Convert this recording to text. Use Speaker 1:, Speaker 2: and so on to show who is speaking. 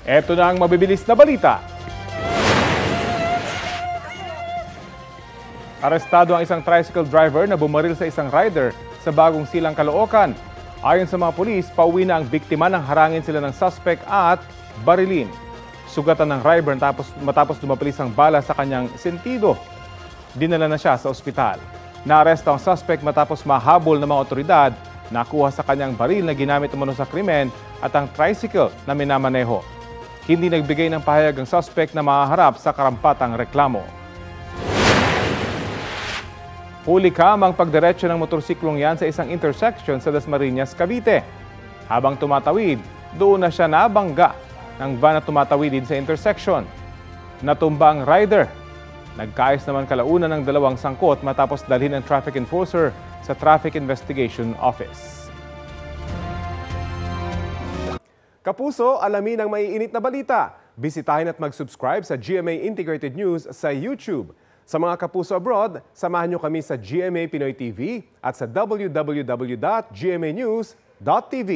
Speaker 1: Ito na ang mabibilis na balita. Arestado ang isang tricycle driver na bumaril sa isang rider sa Bagong Silang, Caloocan. Ayon sa mga pulis, pauwi na ang biktima nang harangin sila ng suspect at barilin. Sugatan ng driver matapos dumapilis ang bala sa kanyang sentido. Dinala na siya sa ospital. Naaresto ang suspect matapos mahabol ng mga otoridad, nakuha sa kanyang baril na ginamit umano sa krimen at ang tricycle na minamaneho. Hindi nagbigay ng pahayag ang suspect na mahaharap sa karampatang reklamo. Huli kamang pagdiretso ng motorsiklong yan sa isang intersection sa Dasmariñas, Cavite. Habang tumatawid, doon na siya nabangga ng van na tumatawid din sa intersection. Natumba ang rider. Nagkaayos naman kalaunan ng dalawang sangkot matapos dalhin ng traffic enforcer sa Traffic Investigation Office. Kapuso, alamin ang maiinit na balita. Bisitahin at mag-subscribe sa GMA Integrated News sa YouTube. Sa mga kapuso abroad, samahan nyo kami sa GMA Pinoy TV at sa www.gmanews.tv.